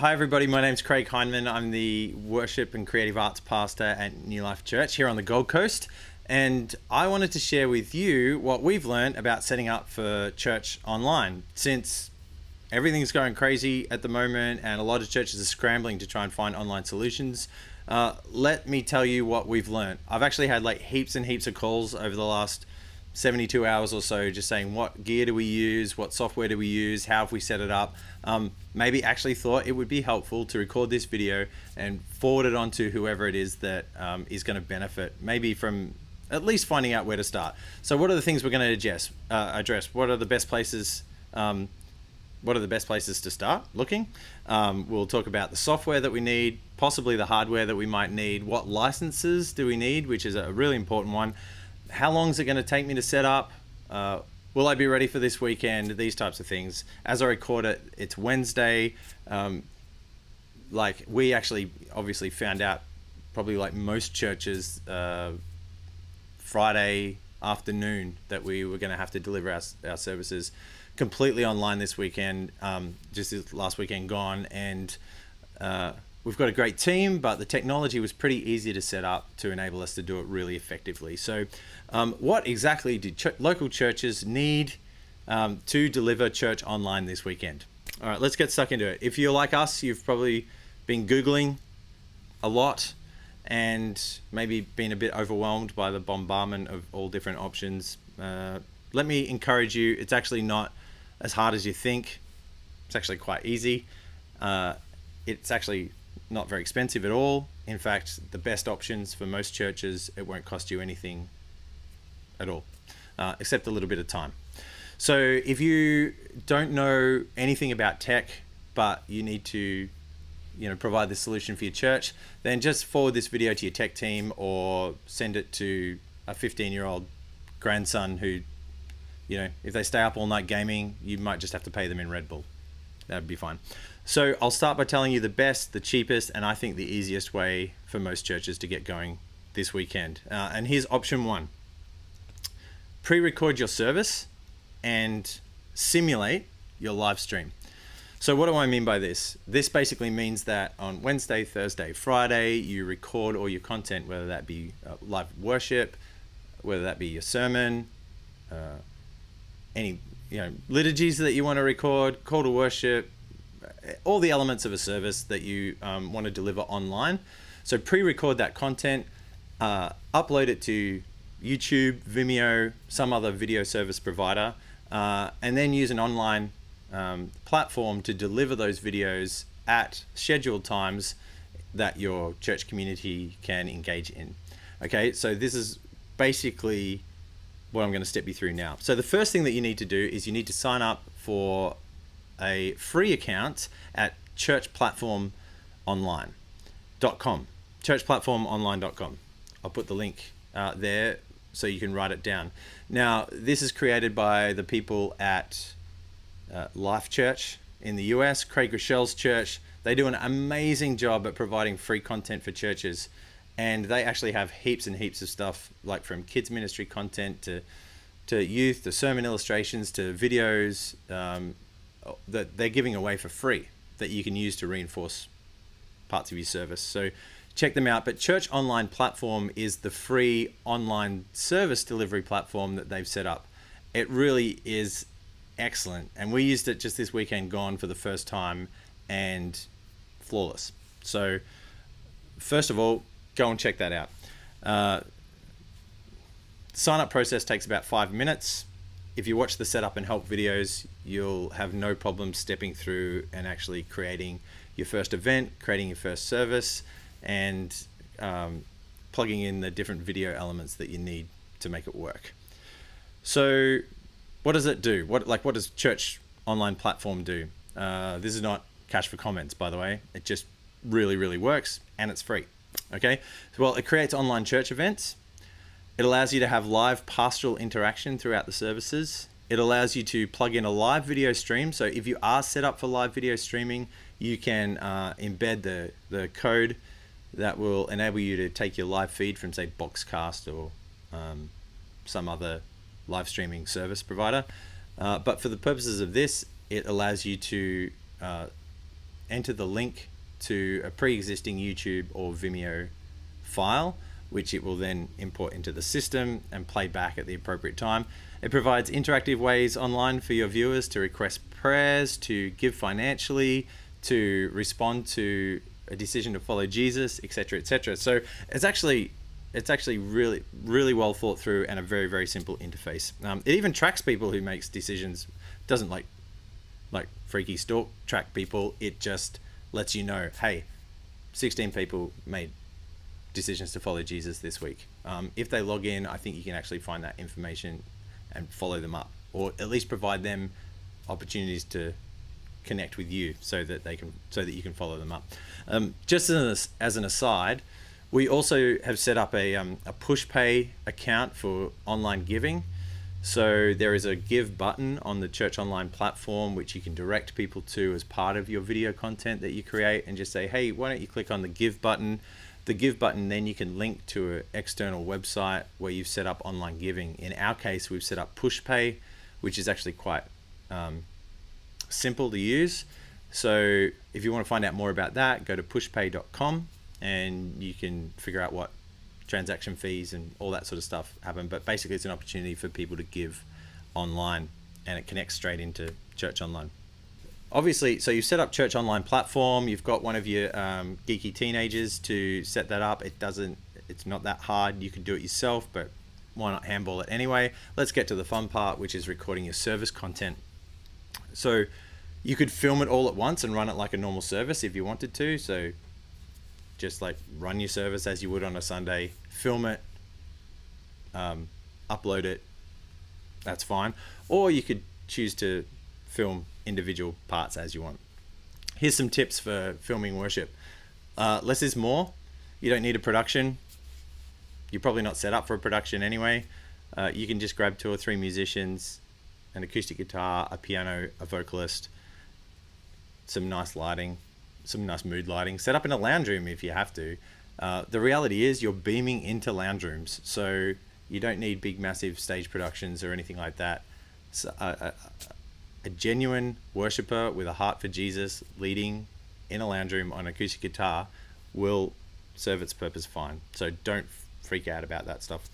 Hi everybody, my name's Craig HINDMAN. I'm the Worship and Creative Arts Pastor at Newlife Church here on the Gold Coast. And I wanted to share with you what we've learned about setting up for church online. Since everything's going crazy at the moment and a lot of churches are scrambling to try and find online solutions, let me tell you what we've learned. I've actually had like heaps and heaps of calls over the last 72 hours or so, just saying what gear do we use, what software do we use, how have we set it up. Maybe actually thought it would be helpful to record this video and forward it on to whoever it is that is going to benefit, maybe from at least finding out where to start. So what are the things we're going to address? What are the best places? What are the best places to start looking? We'll talk about the software that we need, possibly the hardware that we might need. What licenses do we need, which is a really important one. How long is it going to take me to set up? Will I be ready for this weekend? These types of things. As I record it, it's Wednesday. Like we actually obviously found out, probably like most churches, Friday afternoon that we were going to have to deliver our services completely online this weekend, just this last weekend gone. And we've got a great team, but the technology was pretty easy to set up to enable us to do it really effectively. So what exactly do local churches need to deliver church online this weekend? All right, let's get stuck into it. If you're like us, you've probably been Googling a lot and maybe been a bit overwhelmed by the bombardment of all different options. Let me encourage you, it's actually not as hard as you think. It's actually quite easy. It's actually not very expensive at all. In fact, the best options for most churches, it won't cost you anything at all, except a little bit of time. So if you don't know anything about tech, but you need to provide this solution for your church, then just forward this video to your tech team or send it to a 15-year-old grandson who, if they stay up all night gaming, you might just have to pay them in Red Bull. That'd be fine. So I'll start by telling you the best, the cheapest, and I think the easiest way for most churches to get going this weekend. And here's option one. Pre-record your service and simulate your live stream. So what do I mean by this? This basically means that on Wednesday, Thursday, Friday, you record all your content, whether that be live worship, whether that be your sermon, any liturgies that you want to record, call to worship, all the elements of a service that you want to deliver online. So pre-record that content, upload it to YouTube, Vimeo, some other video service provider, and then use an online platform to deliver those videos at scheduled times that your church community can engage in. Okay, so this is basically what I'm going to step you through now. So the first thing that you need to do is you need to sign up for a free account at churchplatformonline.com. churchplatformonline.com. I'll put the link there so you can write it down. Now, this is created by the people at Life Church in the US, Craig Rochelle's church. They do an amazing job at providing free content for churches. And they actually have heaps and heaps of stuff, like from kids ministry content to youth, to sermon illustrations, to videos that they're giving away for free that you can use to reinforce parts of your service. So check them out. But Church Online Platform is the free online service delivery platform that they've set up. It really is excellent. And we used it just this weekend gone for the first time, and flawless. So first of all, go and check that out. Sign up process takes about 5 minutes. If you watch the setup and help videos, you'll have no problem stepping through and actually creating your first event, creating your first service, and plugging in the different video elements that you need to make it work. So what does it do? What does Church Online Platform do? This is not cash for comments, by the way. It just really, really works, and it's free. Okay, well, it creates online church events. It allows you to have live pastoral interaction throughout the services. It allows you to plug in a live video stream. So if you are set up for live video streaming, you can embed the code that will enable you to take your live feed from, say, Boxcast or some other live streaming service provider. But for the purposes of this, it allows you to enter the link to a pre-existing YouTube or Vimeo file, which it will then import into the system and play back at the appropriate time. It provides interactive ways online for your viewers to request prayers, to give financially, to respond to a decision to follow Jesus, etc., etc. So it's actually really, really well thought through and a very, very simple interface. It even tracks people who makes decisions. It doesn't like freaky stalk track people. It just lets you know, hey, 16 people made decisions to follow Jesus this week. If they log in, I think you can actually find that information and follow them up, or at least provide them opportunities to connect with you so that you can follow them up. Just as an aside, we also have set up a push pay account for online giving. So there is a give button on the Church Online platform, which you can direct people to as part of your video content that you create, and just say, hey, why don't you click on the give button? The give button, then you can link to an external website where you've set up online giving. In our case, we've set up push pay, which is actually quite simple to use. So if you want to find out more about that, go to pushpay.com and you can figure out what transaction fees and all that sort of stuff happen. But basically it's an opportunity for people to give online, and it connects straight into Church Online. Obviously, so you've set up Church Online platform, you've got one of your geeky teenagers to set that up. It's not that hard. You can do it yourself, but why not handball it anyway? Let's get to the fun part, which is recording your service content. So you could film it all at once and run it like a normal service if you wanted to. So just like run your service as you would on a Sunday, film it, upload it, that's fine. Or you could choose to film individual parts as you want. Here's some tips for filming worship. Less is more. You don't need a production. You're probably not set up for a production anyway. You can just grab 2 or 3 musicians, an acoustic guitar, a piano, a vocalist, some nice lighting, some nice mood lighting. Set up in a lounge room if you have to. The reality is you're beaming into lounge rooms, so you don't need big, massive stage productions or anything like that. So, a genuine worshiper with a heart for Jesus leading in a lounge room on acoustic guitar will serve its purpose fine. So don't freak out about that stuff.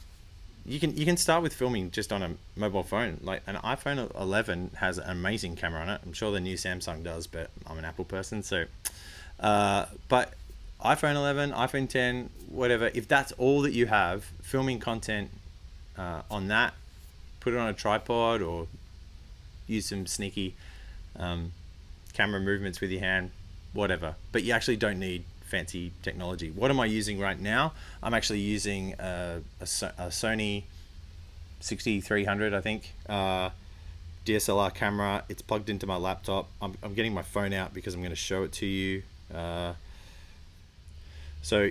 You can start with filming just on a mobile phone. Like an iPhone 11 has an amazing camera on it. I'm sure the new Samsung does, but I'm an Apple person, so but iPhone 11, iPhone 10, whatever, if that's all that you have, filming content on that, put it on a tripod or use some sneaky camera movements with your hand, whatever. But you actually don't need fancy technology. What am I using right now? I'm actually using a Sony 6300, I think, DSLR camera. It's plugged into my laptop. I'm getting my phone out because I'm going to show it to you. So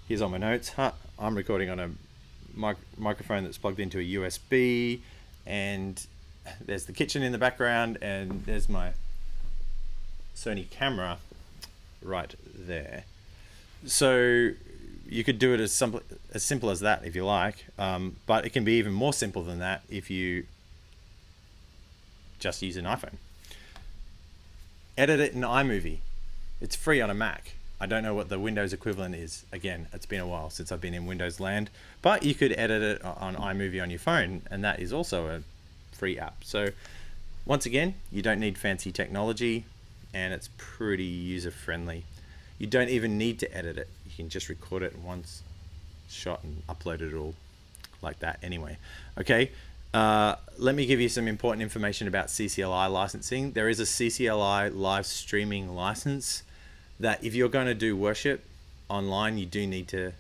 here's all my notes. I'm recording on a microphone that's plugged into a USB, and there's the kitchen in the background, and there's my Sony camera right there. So you could do it as simple as that if you like, but it can be even more simple than that if you just use an iPhone. Edit it in iMovie. It's free on a Mac. I don't know what the Windows equivalent is. Again, it's been a while since I've been in Windows land, but you could edit it on iMovie on your phone, and that is also a free app. So once again, you don't need fancy technology, and it's pretty user-friendly. You don't even need to edit it. You can just record it in one shot and upload it all like that anyway. Okay, let me give you some important information about CCLI licensing. There is a CCLI live streaming license that if you're going to do worship online, you do need to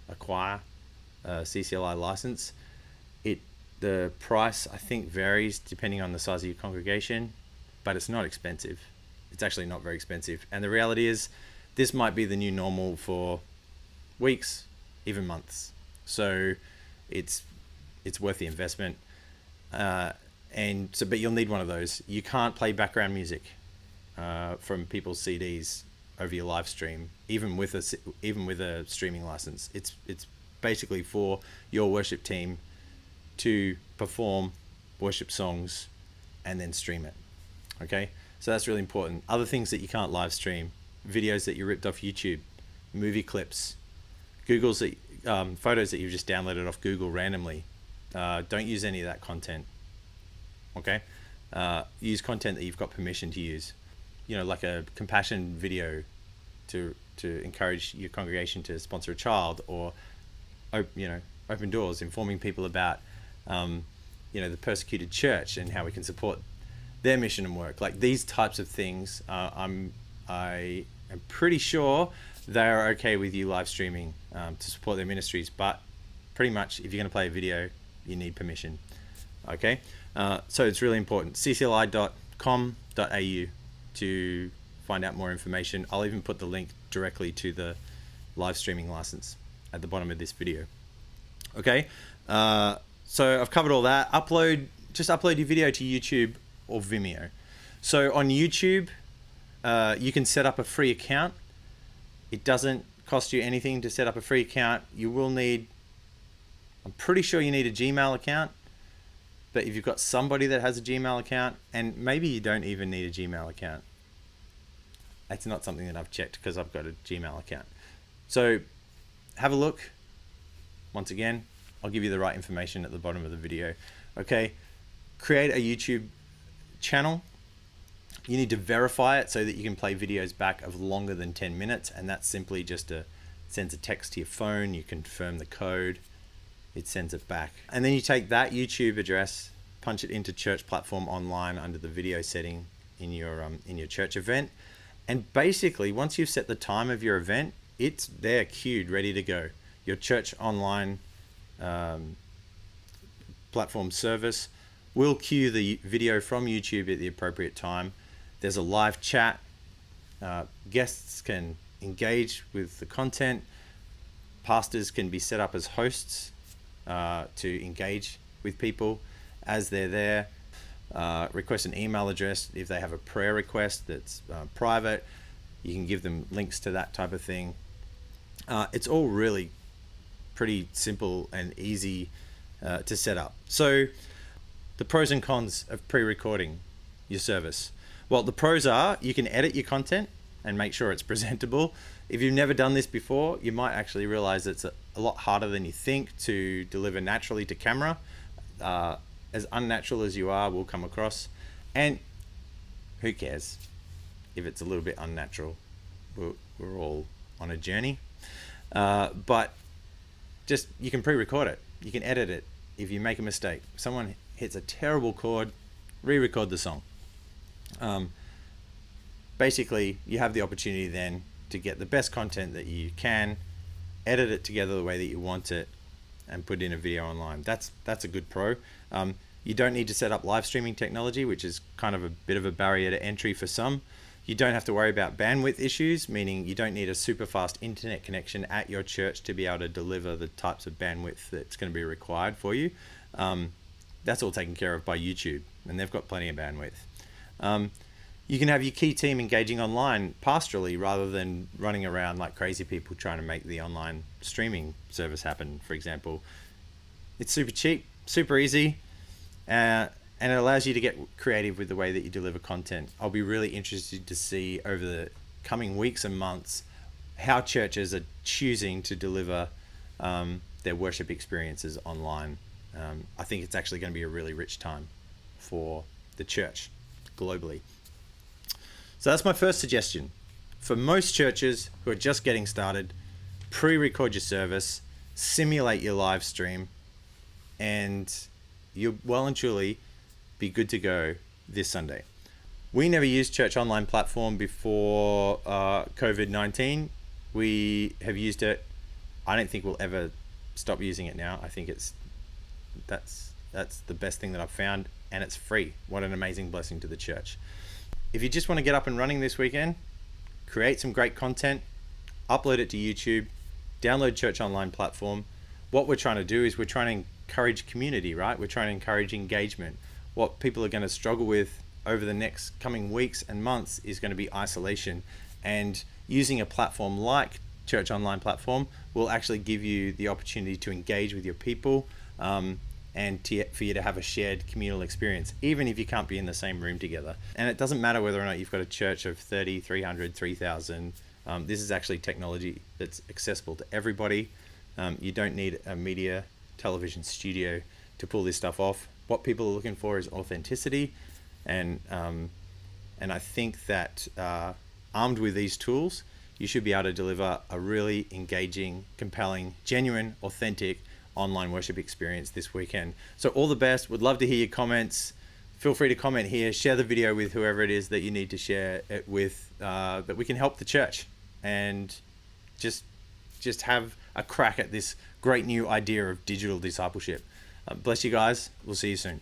acquire a CCLI license. The price, I think, varies depending on the size of your congregation, but it's not expensive. It's actually not very expensive. And the reality is, this might be the new normal for weeks, even months. So it's worth the investment. But you'll need one of those. You can't play background music from people's CDs over your live stream, even with a streaming license. It's basically for your worship team to perform worship songs and then stream it. Okay, so that's really important. Other things that you can't live stream, videos that you ripped off YouTube, movie clips, photos that you've just downloaded off Google randomly. Don't use any of that content. Okay? Use content that you've got permission to use. Like a compassion video to encourage your congregation to sponsor a child, or open doors, informing people about the persecuted church and how we can support their mission and work. Like these types of things, I am pretty sure they are okay with you live streaming to support their ministries, but pretty much if you're going to play a video, you need permission. Okay, so it's really important. ccli.com.au to find out more information. I'll even put the link directly to the live streaming license at the bottom of this video. Okay, so I've covered all that. Just upload your video to YouTube or Vimeo. So on YouTube, you can set up a free account. It doesn't cost you anything to set up a free account. You will need, I'm pretty sure you need a Gmail account, but if you've got somebody that has a Gmail account, and maybe you don't even need a Gmail account. That's not something that I've checked because I've got a Gmail account. So have a look. Once again, I'll give you the right information at the bottom of the video. Okay, create a YouTube channel. You need to verify it so that you can play videos back of longer than 10 minutes, and that's simply just sends a text to your phone. You confirm the code, it sends it back, and then you take that YouTube address, punch it into church platform online under the video setting in your church event, and basically once you've set the time of your event, it's there queued, ready to go. Your church online platform service will queue the video from YouTube at the appropriate time. There's a live chat. Guests can engage with the content. Pastors can be set up as hosts to engage with people as they're there. Request an email address if they have a prayer request that's private. You can give them links to that type of thing. It's all really pretty simple and easy to set up. So the pros and cons of pre-recording your service. Well, the pros are you can edit your content and make sure it's presentable. If you've never done this before, you might actually realize it's a lot harder than you think to deliver naturally to camera. As unnatural as you are will come across, and who cares if it's a little bit unnatural? We're all on a journey. But just, you can pre-record it. You can edit it. If you make a mistake, someone hits a terrible chord, re-record the song. Basically, you have the opportunity then to get the best content that you can, edit it together the way that you want it, and put in a video online. That's a good pro. You don't need to set up live streaming technology, which is kind of a bit of a barrier to entry for some. You don't have to worry about bandwidth issues, meaning you don't need a super fast internet connection at your church to be able to deliver the types of bandwidth that's going to be required for you. That's all taken care of by YouTube, and they've got plenty of bandwidth. You can have your key team engaging online pastorally rather than running around like crazy people trying to make the online streaming service happen, for example. It's super cheap, super easy, and it allows you to get creative with the way that you deliver content. I'll be really interested to see over the coming weeks and months how churches are choosing to deliver their worship experiences online. I think it's actually going to be a really rich time for the church globally. So that's my first suggestion. For most churches who are just getting started, pre-record your service, simulate your live stream, and you'll well and truly be good to go this Sunday. We never used Church Online platform before COVID-19. We have used it. I don't think we'll ever stop using it now. I think that's the best thing that I've found, and it's free. What an amazing blessing to the church. If you just want to get up and running this weekend, create some great content, upload it to YouTube, download Church Online platform. What we're trying to do is we're trying to encourage community, right? We're trying to encourage engagement. What people are going to struggle with over the next coming weeks and months is going to be isolation, and using a platform like Church Online platform will actually give you the opportunity to engage with your people and for you to have a shared communal experience, even if you can't be in the same room together. And it doesn't matter whether or not you've got a church of 30, 300, 3,000. This is actually technology that's accessible to everybody. You don't need a media television studio to pull this stuff off. What people are looking for is authenticity, and I think that armed with these tools, you should be able to deliver a really engaging, compelling, genuine, authentic online worship experience this weekend. So all the best. Would love to hear your comments. Feel free to comment here. Share the video with whoever it is that you need to share it with, that we can help the church and just have a crack at this great new idea of digital discipleship. Bless you guys. We'll see you soon.